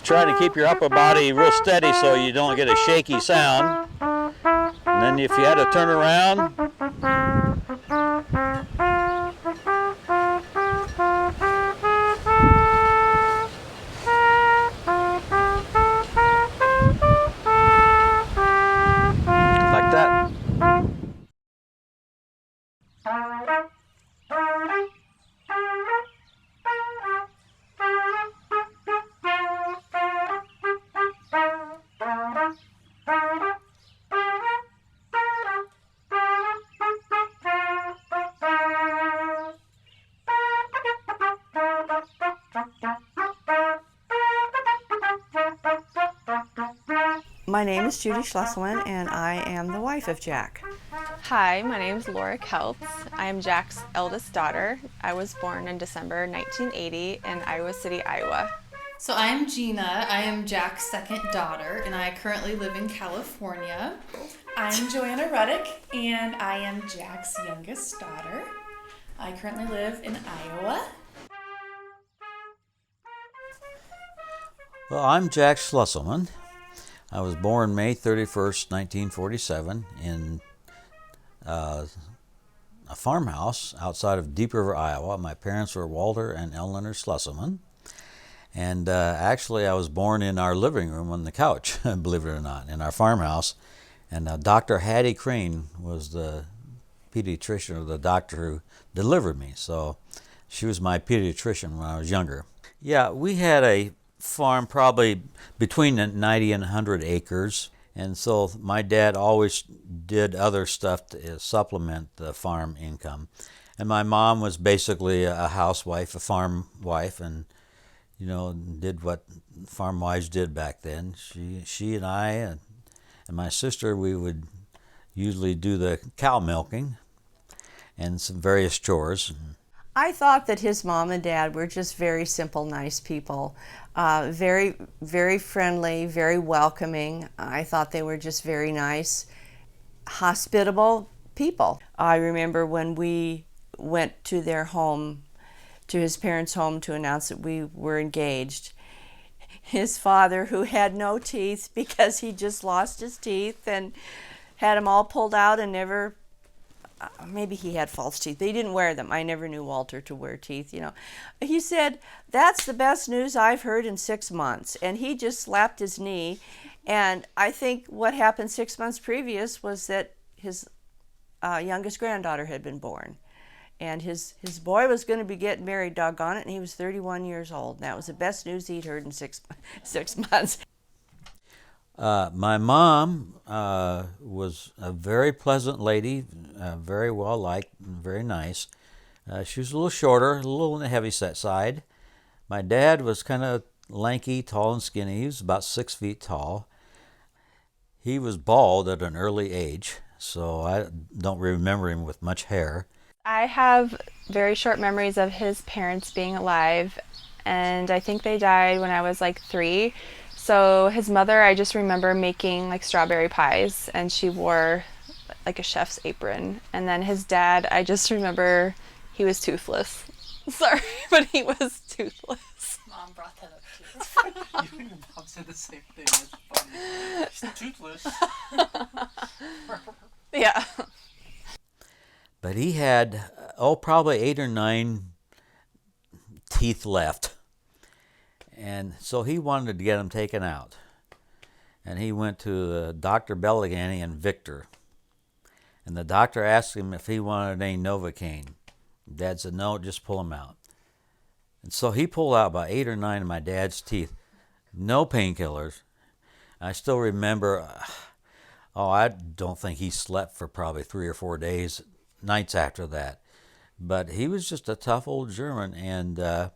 try to keep your upper body real steady so you don't get a shaky sound. And then if you had to turn around, like that. My name is Judy Schlesselman, and I am the wife of Jack. Hi, my name is Laura Keltz. I am Jack's eldest daughter. I was born in December 1980 in Iowa City, Iowa. So I am Gina. I am Jack's second daughter, and I currently live in California. I'm Joanna Ruddick, and I am Jack's youngest daughter. I currently live in Iowa. Well, I'm Jack Schlesselman. I was born May 31st, 1947 in a farmhouse outside of Deep River, Iowa. My parents were Walter and Eleanor Schlesselman. And actually, I was born in our living room on the couch, believe it or not, in our farmhouse. And Dr. Hattie Crane was the pediatrician, or the doctor who delivered me. So she was my pediatrician when I was younger. Yeah, we had a farm probably between 90 and 100 acres. And so my dad always did other stuff to supplement the farm income. And my mom was basically a housewife, a farm wife, and did what farm wives did back then. She and I and my sister, we would usually do the cow milking and some various chores. I thought that his mom and dad were just very simple, nice people. Very, very friendly, very welcoming. I thought they were just very nice, hospitable people. I remember when we went to their home, to his parents' home, to announce that we were engaged. His father, who had no teeth because he just lost his teeth and had them all pulled out and never, maybe he had false teeth. They didn't wear them. I never knew Walter to wear teeth, He said, "That's the best news I've heard in 6 months." And he just slapped his knee. And I think what happened 6 months previous was that his youngest granddaughter had been born. And his boy was going to be getting married, doggone it, and he was 31 years old. That was the best news he'd heard in 6 months. My mom was a very pleasant lady, very well liked, very nice. She was a little shorter, a little on the heavy set side. My dad was kind of lanky, tall and skinny. He was about 6 feet tall. He was bald at an early age, so I don't remember him with much hair. I have very short memories of his parents being alive, and I think they died when I was like 3. So his mother, I just remember making like strawberry pies, and she wore like a chef's apron. And then his dad, I just remember he was toothless. Sorry, but he was toothless. Mom brought that up too. You and your mom said the same thing. That's funny. She's toothless. Yeah. But he had, probably 8 or 9 teeth left. And so he wanted to get them taken out. And he went to Dr. Belligani in Victor. And the doctor asked him if he wanted any Novocaine. Dad said, "No, just pull them out." And so he pulled out about 8 or 9 of my dad's teeth. No painkillers. I still remember, I don't think he slept for probably 3 or 4 days, nights after that. But he was just a tough old German, and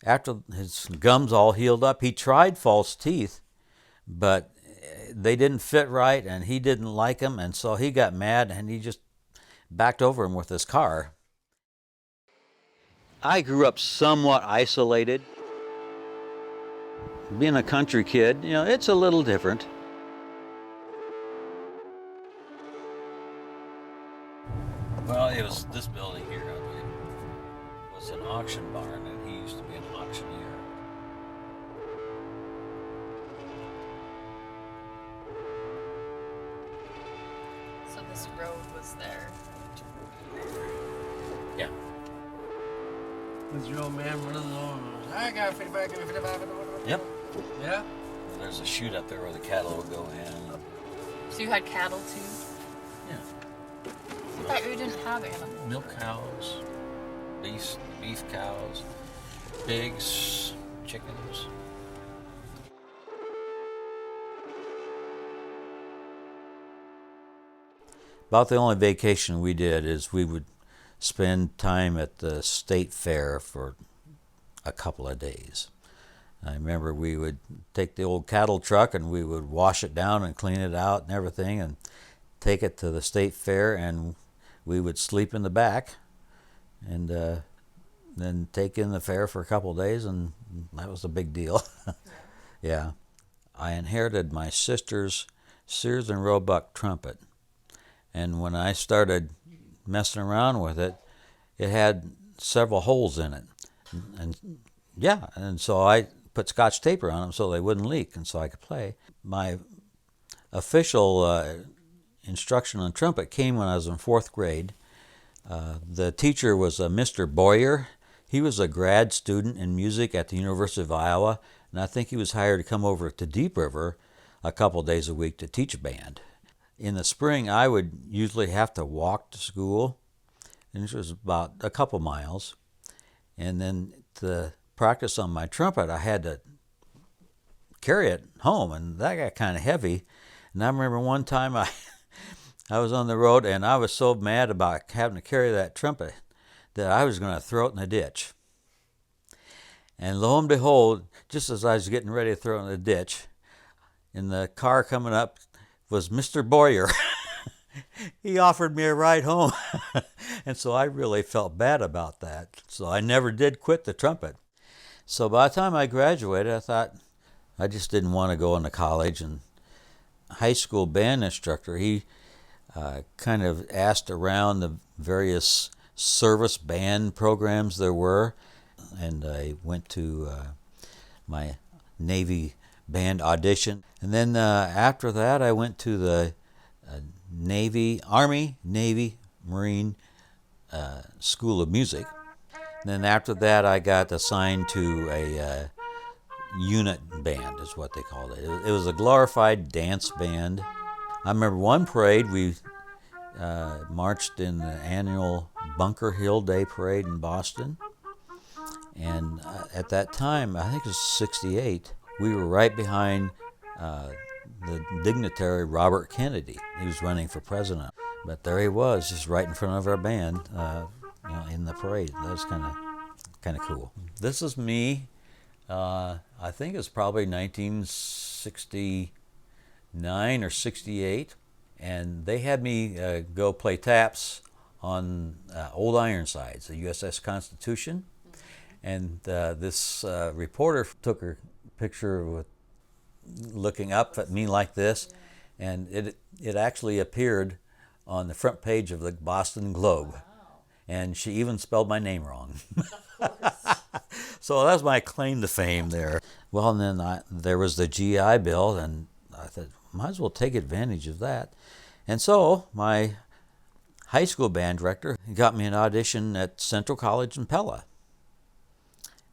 after his gums all healed up, he tried false teeth, but they didn't fit right, and he didn't like them, and so he got mad, and he just backed over him with his car. I grew up somewhat isolated. Being a country kid, it's a little different. Well, it was this building here, I believe, was an auction barn, and he used to be an auctioneer. So this road was there. Yeah. Was your old man running along? I got 55, give me 55. Yep. Yeah? There's a chute up there where the cattle would go in. So you had cattle too? Yeah. I thought you didn't have animals. Milk cows, beef cows, pigs, chickens. About the only vacation we did is we would spend time at the state fair for a couple of days. I remember we would take the old cattle truck and we would wash it down and clean it out and everything and take it to the state fair, and we would sleep in the back and then take in the fair for a couple of days, and that was a big deal. Yeah. I inherited my sister's Sears and Roebuck trumpet, and when I started messing around with it, it had several holes in it. And so I put Scotch tape around them so they wouldn't leak, and so I could play. My official instruction on trumpet came when I was in 4th grade. The teacher was a Mr. Boyer. He was a grad student in music at the University of Iowa, and I think he was hired to come over to Deep River a couple days a week to teach band. In the spring, I would usually have to walk to school, and this was about a couple miles. And then to practice on my trumpet, I had to carry it home, and that got kind of heavy. And I remember one time I was on the road, and I was so mad about having to carry that trumpet that I was going to throw it in the ditch. And lo and behold, just as I was getting ready to throw it in the ditch, in the car coming up was Mr. Boyer. He offered me a ride home. And so I really felt bad about that. So I never did quit the trumpet. So by the time I graduated, I thought I just didn't want to go into college. And high school band instructor, he kind of asked around the various service band programs there were, and I went to my Navy band audition. And then after that, I went to the Army, Navy, Marine School of Music. And then after that, I got assigned to a unit band, is what they called it. It was a glorified dance band. I remember one parade, we marched in the annual Bunker Hill Day Parade in Boston. And at that time, I think it was 68, we were right behind the dignitary Robert Kennedy. He was running for president. But there he was, just right in front of our band, in the parade. That was kind of cool. This is me. I think it's probably 1969 or 68. And they had me go play taps on Old Ironsides, the USS Constitution. And this reporter took her picture with looking up at me like this, and it actually appeared on the front page of the Boston Globe. Wow. And she even spelled my name wrong. So that's my claim to fame there. Well, and then there was the GI Bill, and I thought, might as well take advantage of that. And so my high school band director got me an audition at Central College in Pella.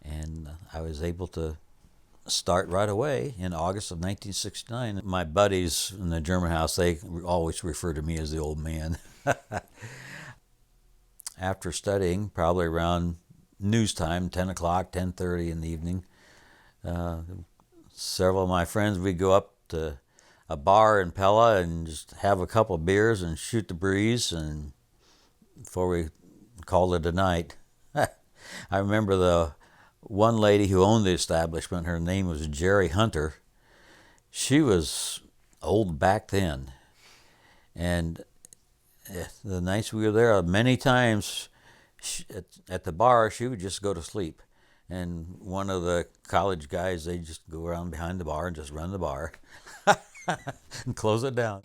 And I was able to start right away in August of 1969. My buddies in the German house, they always refer to me as the old man. After studying, probably around news time, 10 o'clock, 10:30 in the evening, several of my friends, we'd go up to a bar in Pella and just have a couple of beers and shoot the breeze, and before we called it a night. I remember the one lady who owned the establishment, her name was Jerry Hunter. She was old back then. And the nights we were there, many times at the bar, she would just go to sleep. And one of the college guys, they just go around behind the bar and just run the bar and close it down.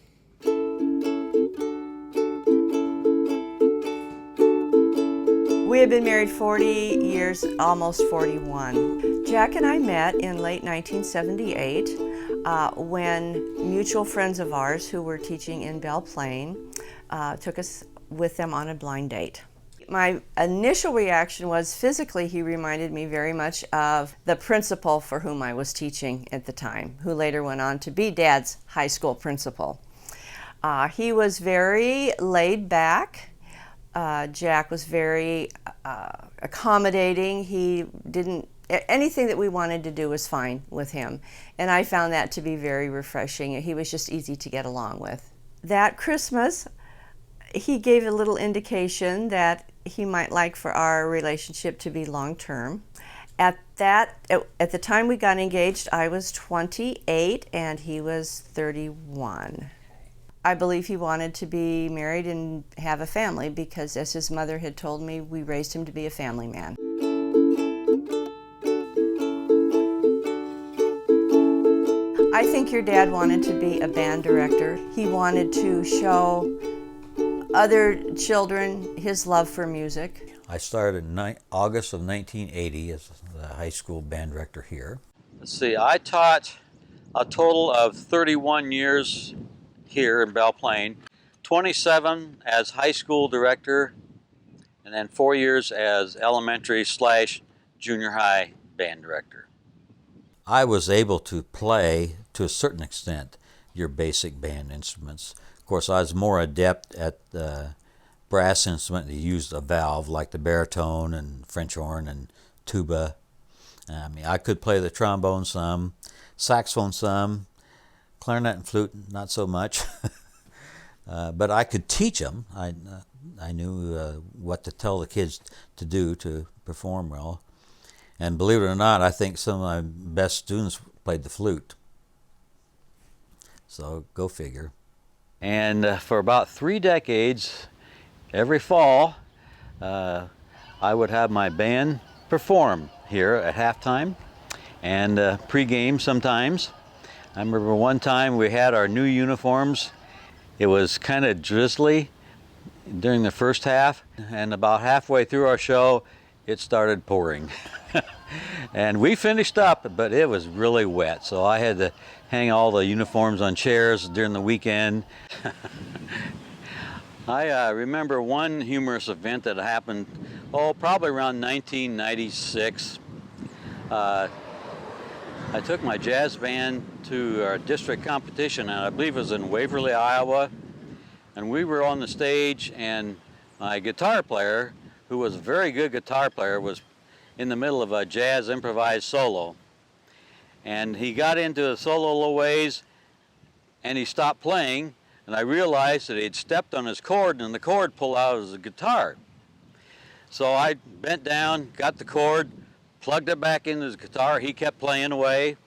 We had been married 40 years, almost 41. Jack and I met in late 1978. when mutual friends of ours who were teaching in Belle Plaine took us with them on a blind date. My initial reaction was physically he reminded me very much of the principal for whom I was teaching at the time, who later went on to be Dad's high school principal. He was very laid back. Jack was very accommodating. He didn't, anything that we wanted to do was fine with him. And I found that to be very refreshing. He was just easy to get along with. That Christmas, he gave a little indication that he might like for our relationship to be long-term. At the time we got engaged, I was 28 and he was 31. I believe he wanted to be married and have a family because, as his mother had told me, we raised him to be a family man. I think your dad wanted to be a band director. He wanted to show other children his love for music. I started in August of 1980 as the high school band director here. Let's see, I taught a total of 31 years here in Belle Plaine, 27 as high school director, and then 4 years as elementary/junior high band director. I was able to play, to a certain extent, your basic band instruments. Of course, I was more adept at the brass instrument that used a valve, like the baritone and French horn and tuba. I mean, I could play the trombone some, saxophone some, clarinet and flute not so much. But I could teach them. I knew what to tell the kids to do to perform well. And believe it or not, I think some of my best students played the flute. So go figure. And for about 3 decades, every fall, I would have my band perform here at halftime and pregame sometimes. I remember one time we had our new uniforms. It was kind of drizzly during the first half, and about halfway through our show, it started pouring. And we finished up, but it was really wet, so I had to hang all the uniforms on chairs during the weekend. I remember one humorous event that happened, probably around 1996. I took my jazz band to our district competition, and I believe it was in Waverly, Iowa. And we were on the stage, and my guitar player, who was a very good guitar player, was in the middle of a jazz improvised solo. And he got into the solo a little ways, and he stopped playing, and I realized that he'd stepped on his cord, and the cord pulled out of his guitar. So I bent down, got the cord, plugged it back into his guitar. He kept playing away,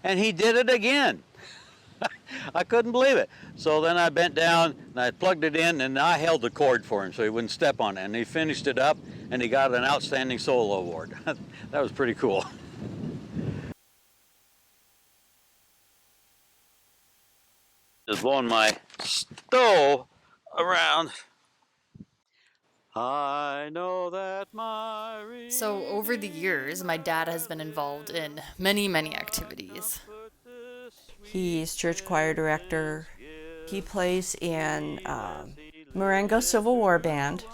and he did it again. I couldn't believe it. So then I bent down and I plugged it in, and I held the cord for him so he wouldn't step on it. And he finished it up, and he got an outstanding solo award. That was pretty cool. Just blowing my stove around. I know that my... So over the years, my dad has been involved in many, many activities. He's church choir director. He plays in Marengo Civil War Band,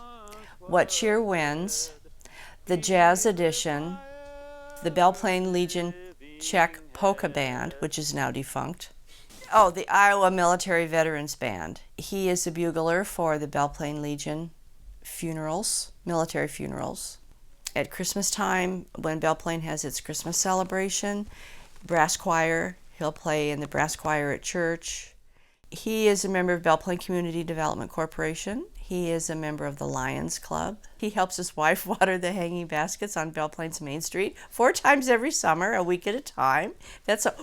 What Cheer Wins, the Jazz Edition, the Belle Plaine Legion Czech Polka Band, which is now defunct. Oh, the Iowa Military Veterans Band. He is the bugler for the Belle Plaine Legion funerals, military funerals. At Christmas time, when Belle Plaine has its Christmas celebration, brass choir, he'll play in the brass choir at church. He is a member of Belle Plaine Community Development Corporation. He is a member of the Lions Club. He helps his wife water the hanging baskets on Belle Plaine's Main Street 4 times every summer, a week at a time.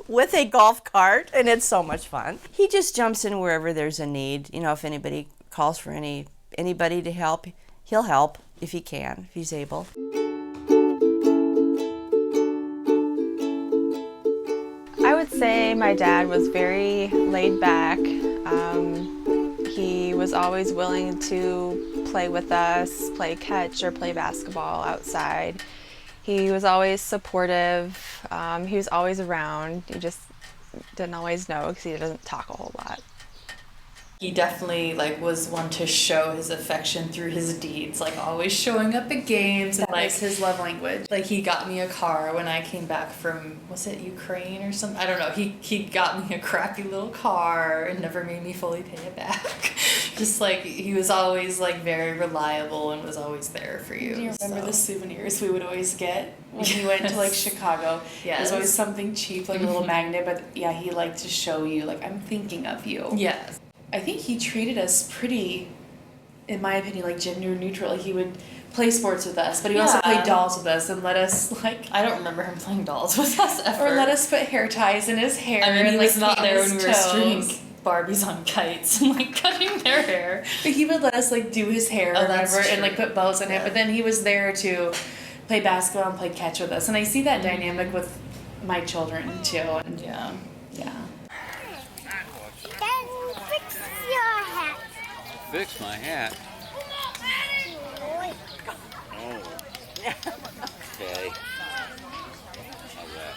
With a golf cart, and it's so much fun. He just jumps in wherever there's a need. You know, if anybody calls for anybody to help, he'll help if he can, if he's able. I would say my dad was very laid back. He was always willing to play with us, play catch or play basketball outside. He was always supportive. He was always around. He just didn't always know because he doesn't talk a whole lot. He definitely like was one to show his affection through his deeds, like always showing up at games and That like was his love language. like he got me a car when I came back from, was it Ukraine or something? I don't know. He got me a crappy little car and never made me fully pay it back. Just like he was always like very reliable and was always there for you. Do you remember so. the souvenirs we would always get when we went to like Chicago? Yes. It was always something cheap, like a little magnet, but yeah, he liked to show you, like, I'm thinking of you. Yes. I think he treated us pretty, in my opinion, like gender neutral. Like he would play sports with us, but he also Yeah. played dolls with us and let us like, I don't remember him playing dolls with us ever. or let us put hair ties in his hair. I mean, he and, was like, not paint there his when we were toes. stringing Barbies on kites and like cutting their hair. But he would let us like do his hair Oh, or that's whatever and true. like put bows in it. But then he was there to play basketball and play catch with us. And I see that dynamic with my children too. And Yeah. yeah. Then fix your hat. Fix my hat. Oh. Okay. How's that?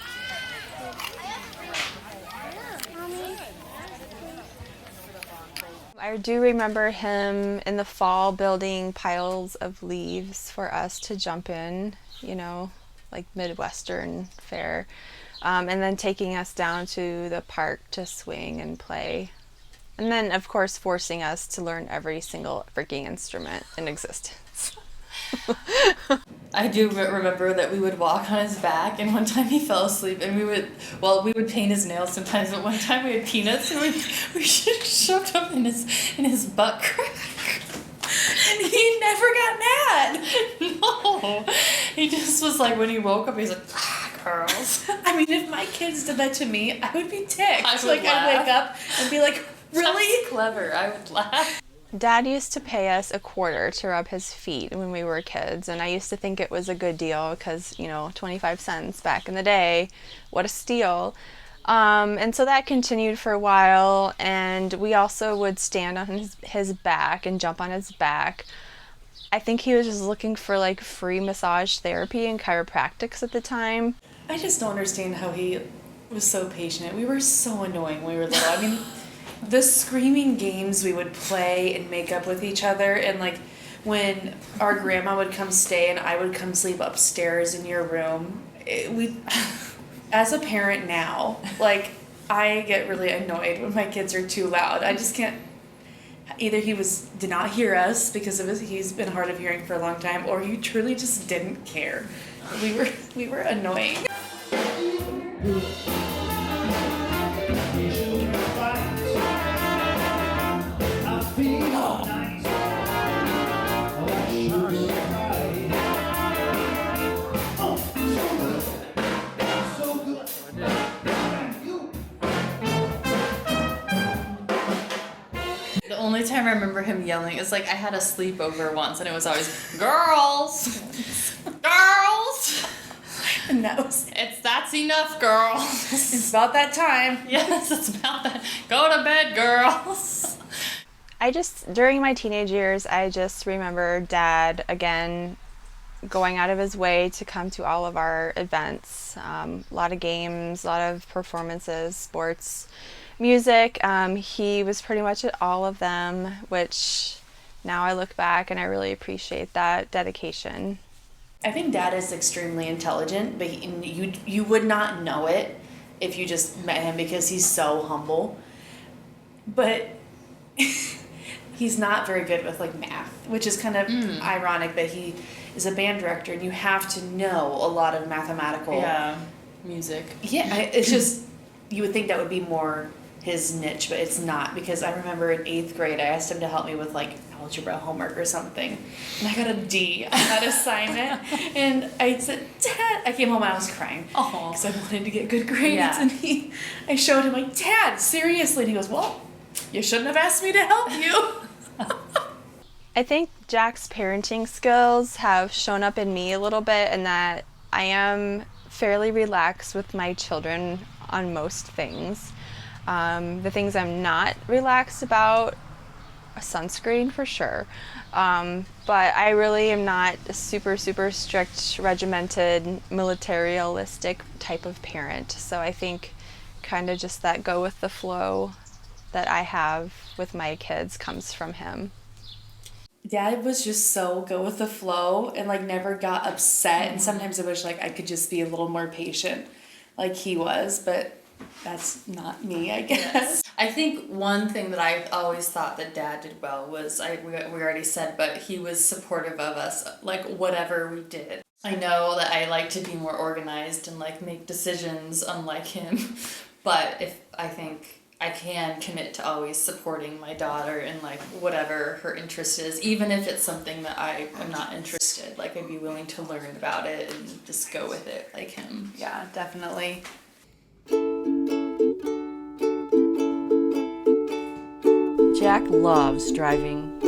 I do remember him in the fall building piles of leaves for us to jump in, you know, like Midwestern fare, and then taking us down to the park to swing and play. And then, of course, forcing us to learn every single freaking instrument in existence. I do remember that we would walk on his back, and one time he fell asleep, and we would paint his nails sometimes, but one time we had peanuts, and we shoved them in his butt crack. And he never got mad. No, he just was like, when he woke up, he was like, girls. I mean, if my kids did that to me, I would be ticked. I would Like I'd laugh. wake up and be like, really? That's clever. I would laugh. Dad used to pay us a quarter to rub his feet when we were kids, and I used to think it was a good deal because, 25 cents back in the day, what a steal. And so that continued for a while, and we also would stand on his back and jump on his back. I think he was just looking for like free massage therapy and chiropractics at the time. I just don't understand how he was so patient. We were so annoying when we were little. I mean, the screaming games we would play and make up with each other, and like when our grandma would come stay and I would come sleep upstairs in your room, as a parent now, like I get really annoyed when my kids are too loud. I just can't. Either he did not hear us because he's been hard of hearing for a long time, or he truly just didn't care. We were annoying. The only time I remember him yelling is like I had a sleepover once, and it was always girls, girls. And that's enough, girls. it's about that time. Yes, it's about that. Go to bed, girls. During my teenage years, I just remember Dad, again, going out of his way to come to all of our events. A lot of games, a lot of performances, sports, music. He was pretty much at all of them, which now I look back and I really appreciate that dedication. I think Dad is extremely intelligent, but you would not know it if you just met him because he's so humble. But he's not very good with like math, which is kind of ironic that he is a band director and you have to know a lot of mathematical. Yeah, music. Yeah, it's just you would think that would be more his niche, but it's not, because I remember in 8th grade I asked him to help me with like algebra homework or something, and I got a D on that assignment, and I said, Dad, I came home and I was crying because I wanted to get good grades, Yeah. and I showed him like, Dad, seriously, and he goes, well, you shouldn't have asked me to help you. I think Jack's parenting skills have shown up in me a little bit, in that I am fairly relaxed with my children on most things. The things I'm not relaxed about, sunscreen for sure. But I really am not a super strict, regimented, militaristic type of parent. So I think kind of just that go with the flow that I have with my kids comes from him. Dad was just so go with the flow and like never got upset. And sometimes I wish like I could just be a little more patient like he was, but that's not me, I guess. Yes. I think one thing that I always thought that Dad did well was, we already said, but he was supportive of us, like whatever we did. I know that I like to be more organized and like make decisions unlike him, but I think I can commit to always supporting my daughter in like whatever her interest is, even if it's something that I am not interested. Like I'd be willing to learn about it and just go with it like him. Yeah, definitely. Jack loves driving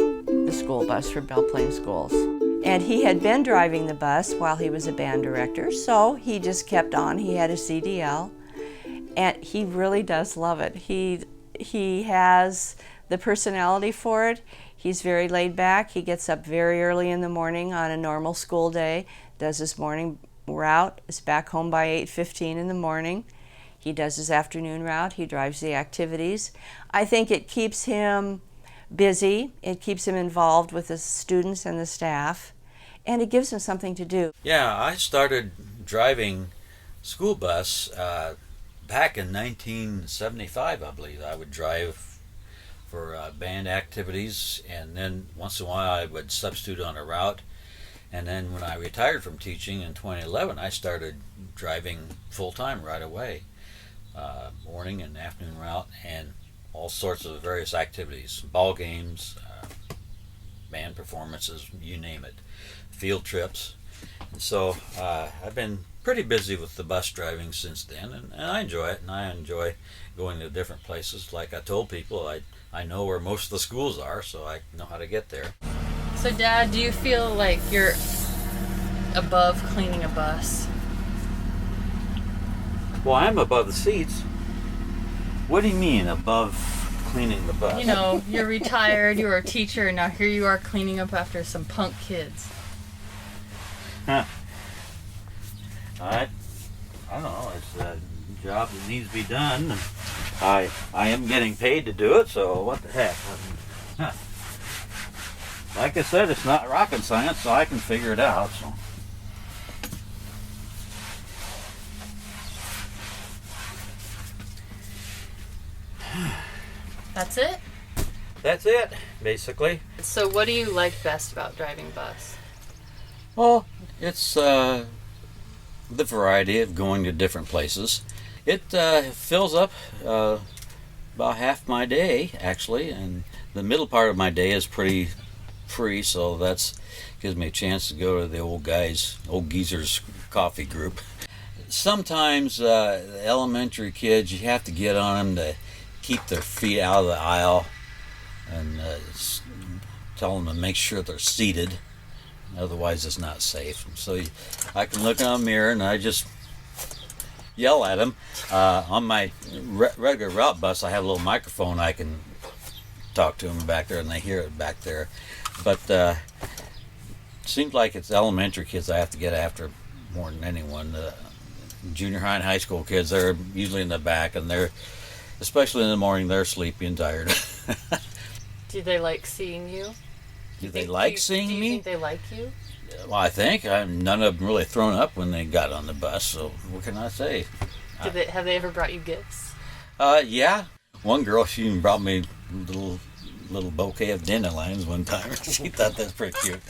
the school bus for Belle Plaine schools. And he had been driving the bus while he was a band director, so he just kept on. He had a CDL, and he really does love it. He has the personality for it. He's very laid back. He gets up very early in the morning on a normal school day, does his morning route, is back home by 8:15 in the morning. He does his afternoon route. He drives the activities. I think it keeps him busy. It keeps him involved with the students and the staff, and it gives him something to do. Yeah, I started driving school bus back in 1975, I believe. I would drive for band activities, and then once in a while I would substitute on a route. And then when I retired from teaching in 2011, I started driving full-time right away. Morning and afternoon route, and all sorts of various activities, ball games, band performances, you name it, field trips. And so I've been pretty busy with the bus driving since then, and I enjoy it, and I enjoy going to different places. Like I told people, I know where most of the schools are, so I know how to get there. So Dad, do you feel like you're above cleaning a bus? Well, I'm above the seats. What do you mean, above cleaning the bus? You know, you're retired, you were a teacher, and now here you are cleaning up after some punk kids. Huh. I don't know. It's a job that needs to be done. I am getting paid to do it, so what the heck? Huh. Like I said, it's not rocket science, so I can figure it out. So. That's it? That's it, basically. So what do you like best about driving bus? Well, it's the variety of going to different places. It fills up about half my day, actually, and the middle part of my day is pretty free, so that's gives me a chance to go to the old geezers coffee group. Sometimes the elementary kids, you have to get on them to keep their feet out of the aisle and tell them to make sure they're seated. Otherwise, it's not safe. So I can look in a mirror and I just yell at them. On my regular route bus, I have a little microphone. I can talk to them back there and they hear it back there. But it seems like it's elementary kids I have to get after more than anyone. The junior high and high school kids, they're usually in the back, and they're, especially in the morning, they're sleepy and tired. Do they like seeing you? Do they like seeing me? Do you think they like you? Well, I think none of them really thrown up when they got on the bus. So what can I say? Have they ever brought you gifts? Yeah. One girl, she even brought me a little bouquet of dandelions one time. She thought that's pretty cute.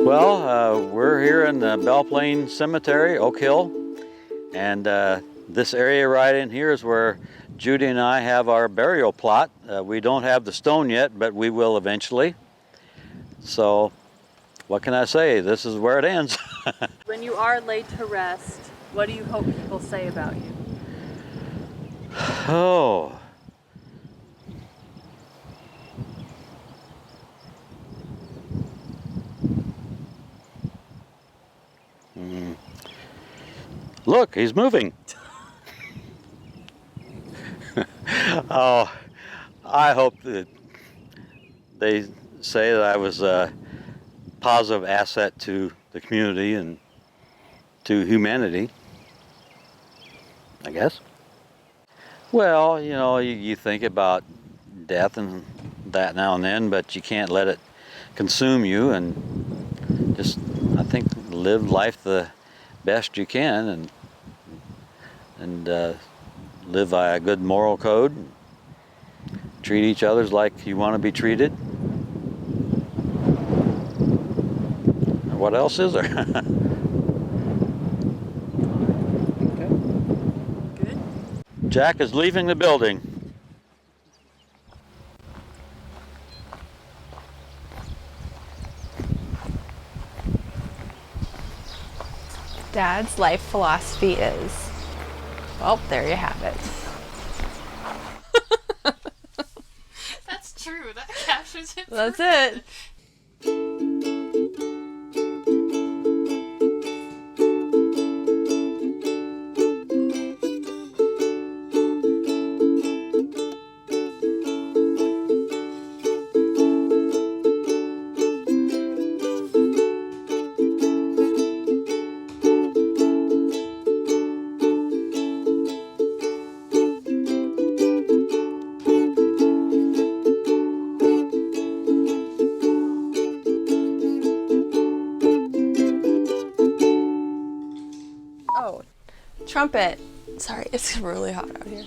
Well, we're here in the Belle Plaine Cemetery, Oak Hill, and this area right in here is where Judy and I have our burial plot. We don't have the stone yet, but we will eventually. So what can I say? This is where it ends. When you are laid to rest, what do you hope people say about you? Oh. Look, he's moving. Oh, I hope that they say that I was a positive asset to the community and to humanity, I guess. Well, you know, you think about death and that now and then, but you can't let it consume you, and just, I think, live life the best you can, and live by a good moral code, treat each other like you want to be treated. What else is there? Good. Jack is leaving the building. Dad's life philosophy is, well, there you have it. That's true. That captures it. That's it. Oh, trumpet. Sorry, it's really hot out here.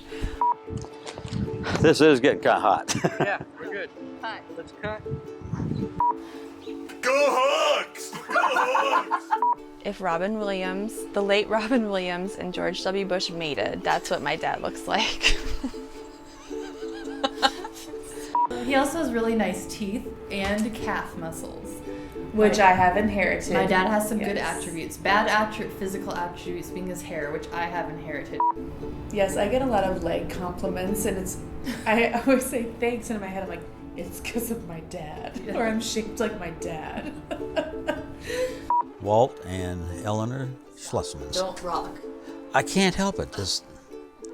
This is getting kind of hot. Yeah, we're good. Hi. Let's cut. Go Hawks! Go Hawks! If Robin Williams, the late Robin Williams, and George W. Bush mated, that's what my dad looks like. He also has really nice teeth and calf muscles. Which I have inherited. My dad has some good Yes. attributes. Bad physical attributes being his hair, which I have inherited. Yes, I get a lot of leg compliments, and I always say thanks, and in my head I'm like, it's because of my dad, Yeah. or I'm shaped like my dad. Walt and Eleanor Schlesselman. Don't rock. I can't help it. Just, Okay,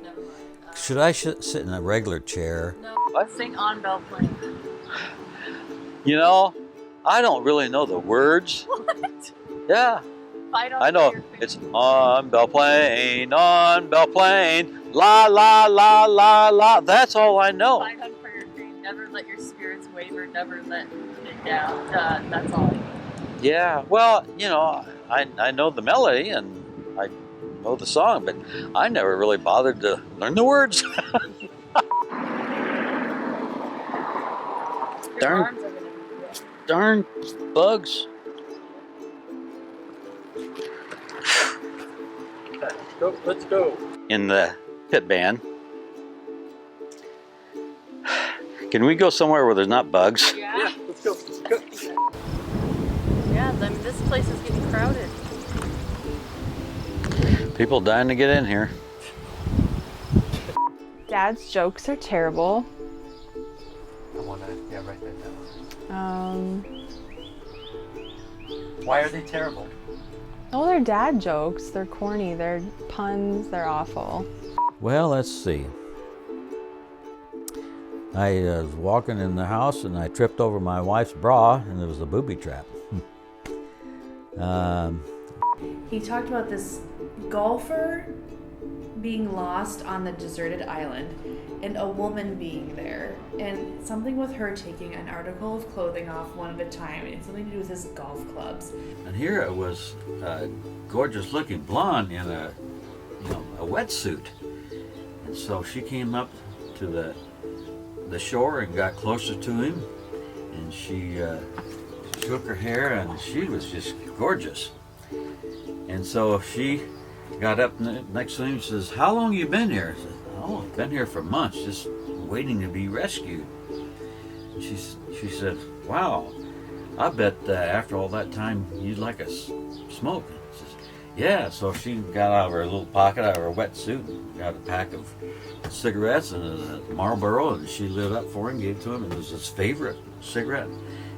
never mind. should I sit in a regular chair? Let's sing on Belle Plaine. You know, I don't really know the words. What? Yeah, Fight on I know. your It's on Belle Plaine, la la la la la. That's all I know. Fight on for your dream. Never let your spirits waver. Never let it down. That's all. Yeah, well, you know, I know the melody and I know the song, but I never really bothered to learn the words. Your Darn. arms are gonna be good. Darn bugs. Let's go. In the pit band. Can we go somewhere where there's not bugs? Yeah. Let's go. Let's go. Yeah. I mean, this place is getting crowded. People dying to get in here. Dad's jokes are terrible. I want to, yeah, write that down. Um, Why are they terrible? oh, they're dad jokes. They're corny. They're puns. They're awful. Well, let's see. I was walking in the house and I tripped over my wife's bra and there was a booby trap. He talked about this golfer being lost on the deserted island and a woman being there and something with her taking an article of clothing off one at a time and something to do with his golf clubs. And here it was a gorgeous looking blonde in a wetsuit. And so she came up to the shore and got closer to him and she shook her hair and she was just gorgeous. And so she got up next to him and says, "How long you been here?" I said, "Oh, I've been here for months, just waiting to be rescued." And she said, "Wow, I bet after all that time you'd like a smoke. She says, yeah. So she got out of her little pocket, out of her wetsuit, and got a pack of cigarettes and a Marlboro, and she lit up for him, gave it to him, and it was his favorite cigarette.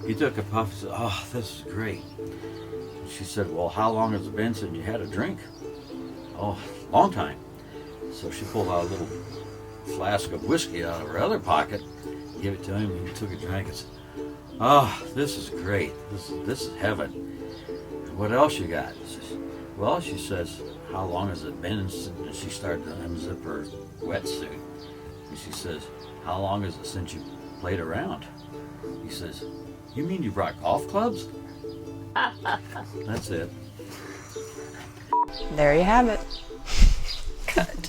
He took a puff and said, oh, this is great. She said, well, how long has it been since you had a drink? Oh, long time. So she pulled out a little flask of whiskey out of her other pocket, gave it to him, and he took a drink and said, oh, this is great. This is heaven. What else you got? Says, well, she says, how long has it been since she started to unzip her wetsuit? And she says, how long is it since you played around? He says, you mean you brought golf clubs? That's it. There you have it. Good.